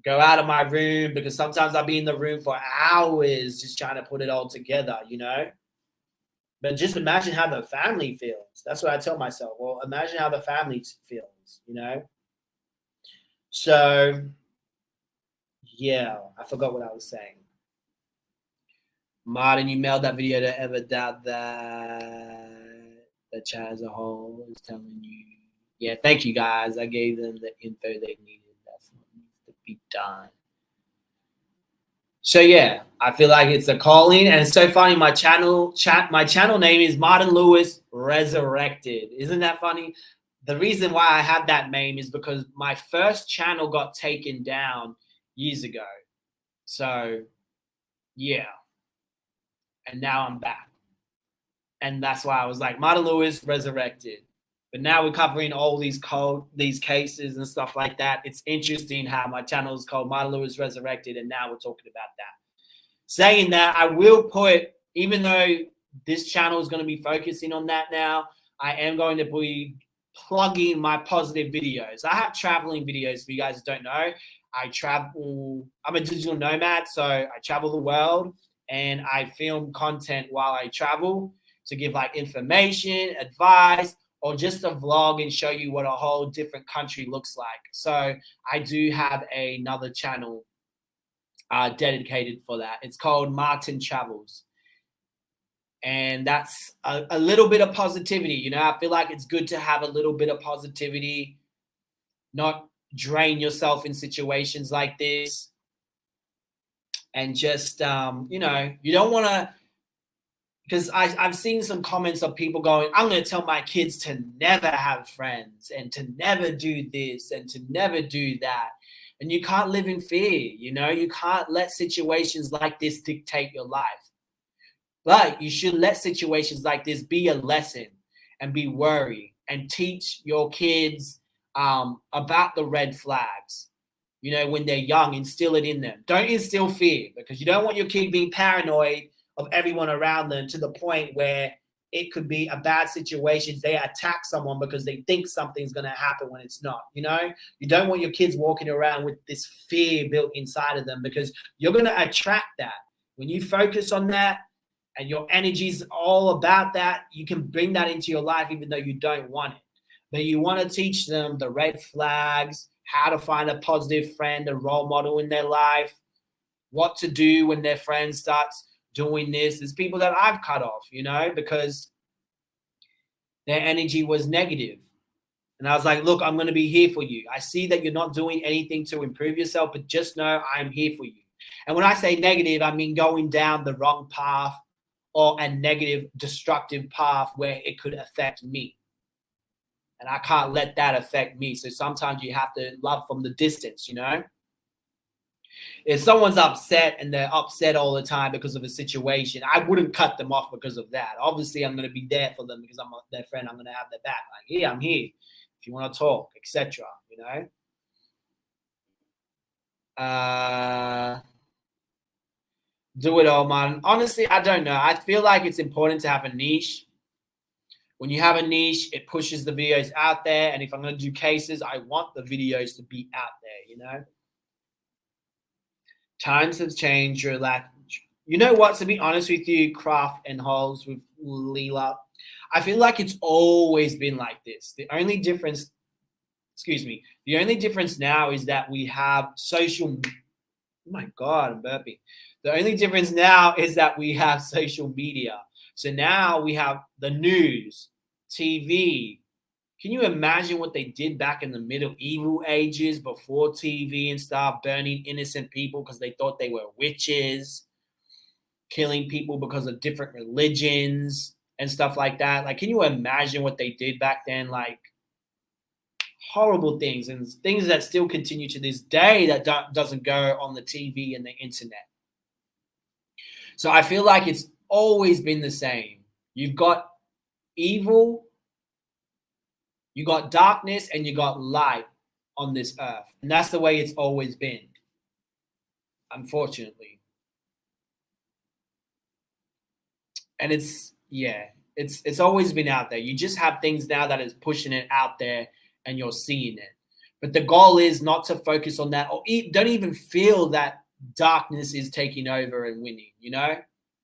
go out of my room, because sometimes I'll be in the room for hours just trying to put it all together, you know? But just imagine how the family feels. That's what I tell myself. Well, imagine how the family feels, you know? So, yeah, I forgot what I was saying. Martin, you mailed that video to ever doubt that the chat as a whole is telling you. Yeah, thank you guys. I gave them the info they needed. That's what needs to be done. So yeah, I feel like it's a calling, and it's so funny. My channel name is Martin Lewis Resurrected. Isn't that funny? The reason why I had that name is because my first channel got taken down years ago. So yeah, and now I'm back, and that's why I was like Martin Lewis Resurrected. But now we're covering all these cases and stuff like that. It's interesting how my channel is called Martin Lewis Resurrected, and now we're talking about that. Saying that, I will put, even though this channel is going to be focusing on that now, I am going to be plugging my positive videos. I have traveling videos, if you guys don't know. I travel, I'm a digital nomad, so I travel the world, and I film content while I travel to give like information, advice, or just a vlog and show you what a whole different country looks like. So I do have another channel dedicated for that. It's called Martin Travels. And that's a little bit of positivity. You know, I feel like it's good to have a little bit of positivity, not drain yourself in situations like this. And just, you know, you don't want to, because I've seen some comments of people going, I'm going to tell my kids to never have friends and to never do this and to never do that. And you can't live in fear, you know? You can't let situations like this dictate your life. But you should let situations like this be a lesson and be worried and teach your kids about the red flags. You know, when they're young, instill it in them. Don't instill fear, because you don't want your kid being paranoid of everyone around them to the point where it could be a bad situation. They attack someone because they think something's going to happen when it's not, you know? You don't want your kids walking around with this fear built inside of them, because you're going to attract that. When you focus on that and your energy's all about that, you can bring that into your life even though you don't want it. But you want to teach them the red flags, how to find a positive friend, a role model in their life, what to do when their friend starts doing this. There's people that I've cut off, you know, because their energy was negative. And I was like, look, I'm going to be here for you. I see that you're not doing anything to improve yourself, but just know I'm here for you. And when I say negative, I mean going down the wrong path or a negative, destructive path where it could affect me. And I can't let that affect me. So sometimes you have to love from the distance, you know? If someone's upset and they're upset all the time because of a situation, I wouldn't cut them off because of that. Obviously, I'm going to be there for them because I'm their friend. I'm going to have their back. Like, yeah, I'm here if you want to talk, etc. You know? Do it all, man. Honestly, I don't know. I feel like it's important to have a niche. When you have a niche, it pushes the videos out there. And if I'm going to do cases, I want the videos to be out there, you know? Times have changed. You're like, you know what? To be honest with you, Craft and Holes with Leela, I feel like it's always been like this. The only difference now is that we have social Oh my God, I'm burping. The only difference now is that we have social media. So now we have the news, TV. Can you imagine what they did back in the medieval ages before TV and stuff, burning innocent people because they thought they were witches, killing people because of different religions and stuff like that? Like, can you imagine what they did back then? Like, horrible things and things that still continue to this day that doesn't go on the TV and the internet. So I feel like it's always been the same. You've got evil, you got darkness, and you got light on this earth. And that's the way it's always been, unfortunately. And it's always been out there. You just have things now that is pushing it out there and you're seeing it. But the goal is not to focus on that or don't even feel that darkness is taking over and winning, you know?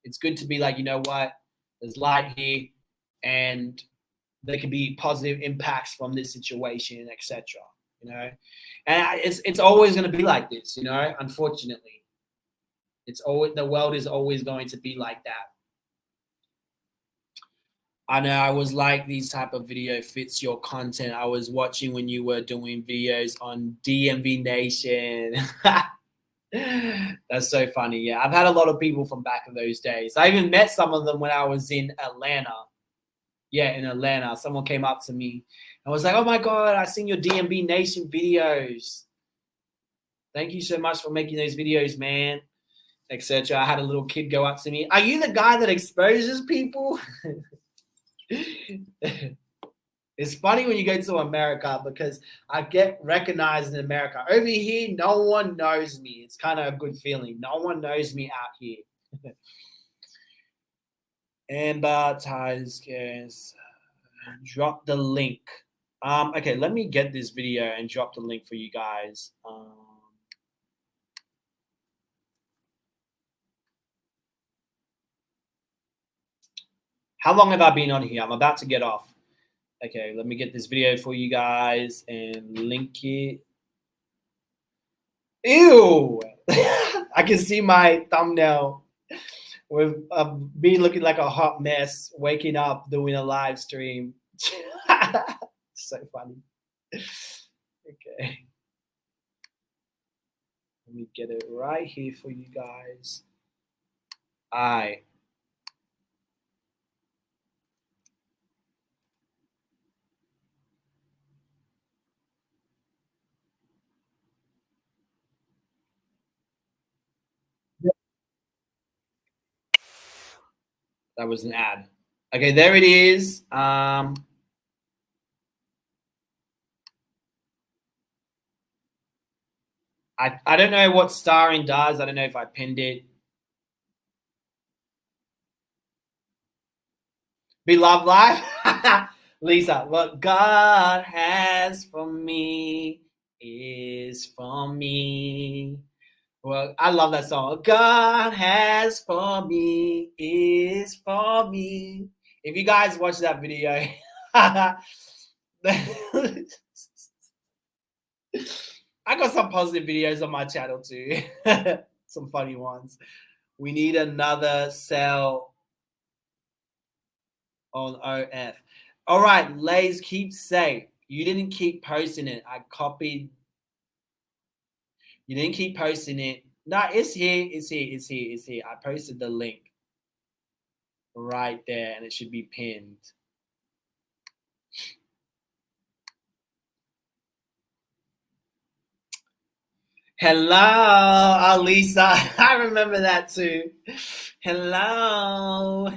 It's good to be like, you know what? There's light here and there can be positive impacts from this situation, etc. You know? And it's always going to be like this, you know, unfortunately. It's always the world is always going to be like that. I know I was like these type of video fits your content. I was watching when you were doing videos on DMV Nation. That's so funny. Yeah, I've had a lot of people from back in those days. I even met some of them when I was in Atlanta. Yeah, in Atlanta, someone came up to me and was like, "Oh my God, I seen your DMV Nation videos. Thank you so much for making those videos, man." Etc. I had a little kid go up to me. Are you the guy that exposes people? It's funny when you go to America because I get recognized in America. Over here, no one knows me. It's kind of a good feeling. No one knows me out here. Amber ties cares. Drop the link. Okay, let me get this video and drop the link for you guys. How long have I been on here? I'm about to get off. Okay, let me get this video for you guys and link it. Ew! I can see my thumbnail with me looking like a hot mess, waking up, doing a live stream. So funny. Okay. Let me get it right here for you guys. That was an ad. Okay, there it is. I don't know what starring does. I don't know if I pinned it. Beloved life. Lisa, what God has for me is for me. Well, I love that song. What God has for me is for me. If you guys watch that video, I got some positive videos on my channel too. Some funny ones. We need another cell on OF. All right, Lays, keep safe. You didn't keep posting it. I copied. You didn't keep posting it. No, it's here. It's here. It's here. It's here. I posted the link right there, and it should be pinned. Hello, Alisa. I remember that too. Hello.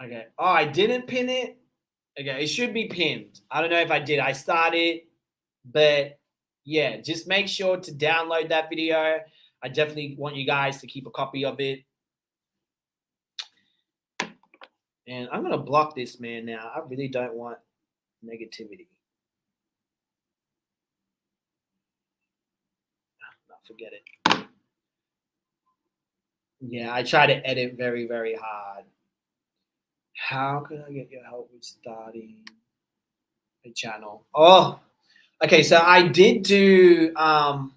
Okay. Oh, I didn't pin it. Okay, it should be pinned. I don't know if I did. I started, but yeah, just make sure to download that video. I definitely want you guys to keep a copy of it. And I'm gonna block this man now. I really don't want negativity. No, forget it. Yeah, I try to edit very, very hard. How can I get your help with starting The channel. Oh, okay. So I did do like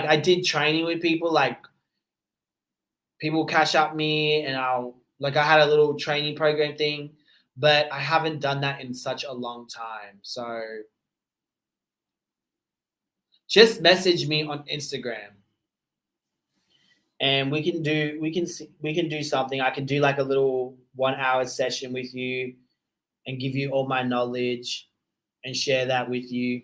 I did training with people. Like people cash up me, and I had a little training program thing, but I haven't done that in such a long time. So just message me on Instagram, and we can do something. I can do like a little 1 hour session with you and give you all my knowledge and share that with you.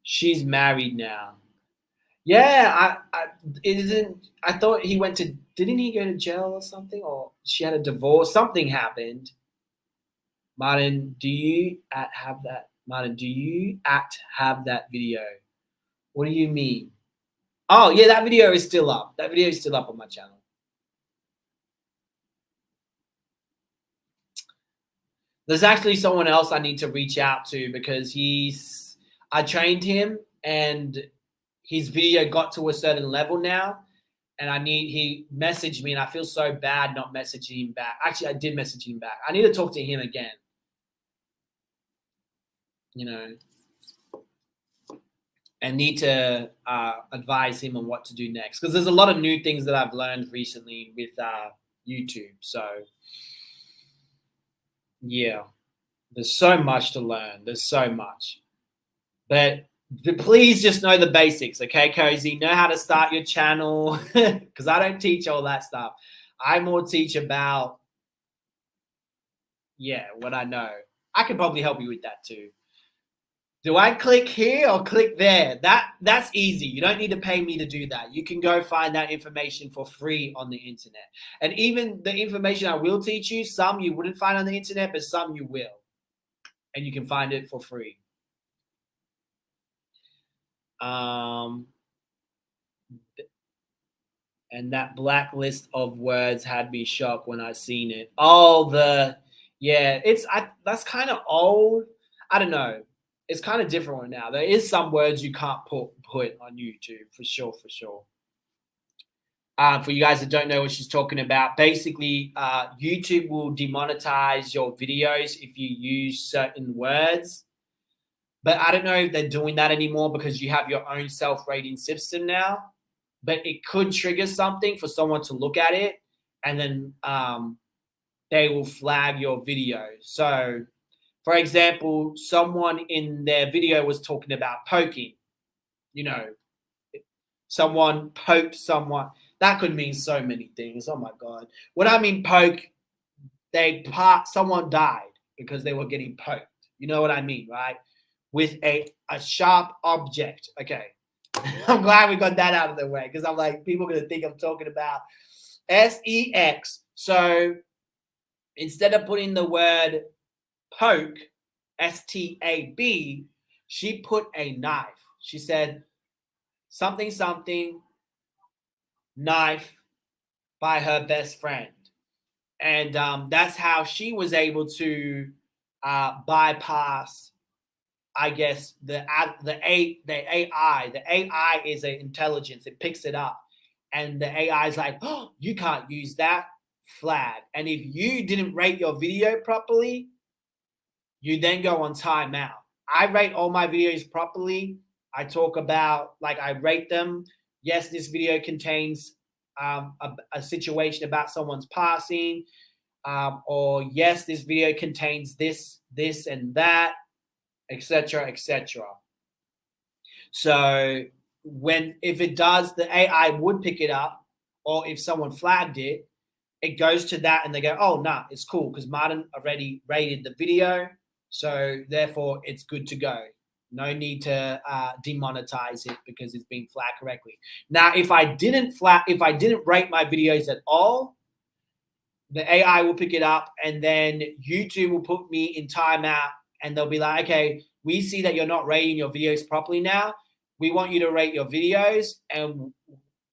She's married now. Yeah, it isn't. I thought he went to. Didn't he go to jail or something? Or she had a divorce. Something happened. Martin, do you have that? Martin, do you have that video? What do you mean? Oh yeah, that video is still up. That video is still up on my channel. There's actually someone else I need to reach out to because I trained him and his video got to a certain level now, and he messaged me, and I feel so bad not messaging him back. Actually, I did message him back. I need to talk to him again. And need to advise him on what to do next, because there's a lot of new things that I've learned recently with YouTube. So yeah, there's so much to learn. There's so much, but please just know the basics, okay, Cozy? Know how to start your channel, because I don't teach all that stuff. I more teach about, what I know. I can probably help you with that too. Do I click here or click there? That's easy. You don't need to pay me to do that. You can go find that information for free on the internet. And even the information I will teach you, some you wouldn't find on the internet, but some you will. And you can find it for free. And that blacklist of words had me shocked when I seen it. That's kind of old. I don't know. It's kind of different now. There is some words you can't put on YouTube, for sure. For you guys that don't know what she's talking about, basically, YouTube will demonetize your videos if you use certain words. But I don't know if they're doing that anymore because you have your own self-rating system now. But it could trigger something for someone to look at it, and then they will flag your video. So, for example, someone in their video was talking about poking. Someone poked someone. That could mean so many things. Oh my God. When I mean poke, someone died because they were getting poked. You know what I mean, right? With a sharp object. Okay. I'm glad we got that out of the way, because I'm like, people are going to think I'm talking about sex. So instead of putting the word poke, STAB, she put a knife. She said something knife by her best friend. And that's how she was able to bypass, I guess, the AI. The AI is an intelligence. It picks it up. And the AI is like, oh, you can't use that, flag. And if you didn't rate your video properly, you then go on timeout. I rate all my videos properly. I talk about, I rate them. Yes, this video contains a situation about someone's passing. Or yes, this video contains this, and that, etc., etc. So if it does, the AI would pick it up, or if someone flagged it, it goes to that and they go, oh, nah, it's cool because Martin already rated the video. So therefore it's good to go. No need to demonetize it because it's being flagged correctly. Now, if I didn't rate my videos at all, the AI will pick it up and then YouTube will put me in timeout, and they'll be like, okay, we see that you're not rating your videos properly now. We want you to rate your videos, and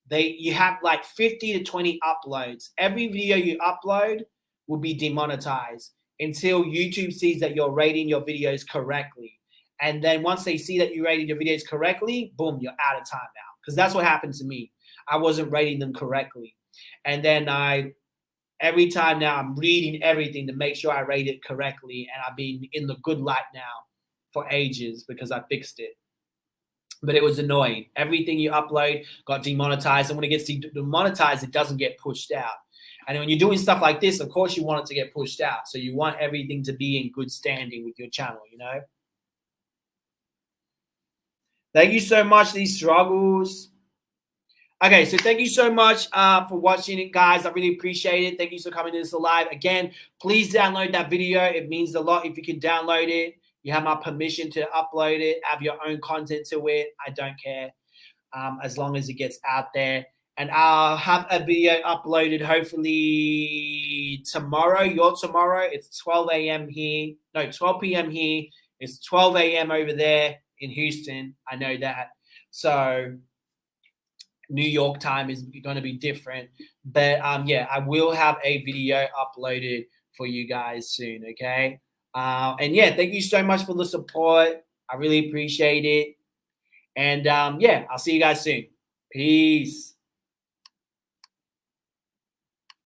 you have 50 to 20 uploads. Every video you upload will be demonetized until YouTube sees that you're rating your videos correctly. And then once they see that you rated your videos correctly, boom, you're out of timeout. Because that's what happened to me. I wasn't rating them correctly. And then Every time now I'm reading everything to make sure I rate it correctly, and I've been in the good light now for ages because I fixed it. But it was annoying. Everything you upload got demonetized, and when it gets demonetized, it doesn't get pushed out. And when you're doing stuff like this, of course you want it to get pushed out. So you want everything to be in good standing with your channel, you know? Thank you so much, these struggles. Okay, so thank you so much for watching it, guys. I really appreciate it. Thank you for coming to this live. Again, please download that video. It means a lot if you can download it. You have my permission to upload it, have your own content to it. I don't care as long as it gets out there. And I'll have a video uploaded hopefully tomorrow, your tomorrow. It's 12 a.m. here. No, 12 p.m. here. It's 12 a.m. over there in Houston. I know that. So New York time is going to be different. But yeah, I will have a video uploaded for you guys soon, okay? And yeah, thank you so much for the support. I really appreciate it. And yeah, I'll see you guys soon. Peace.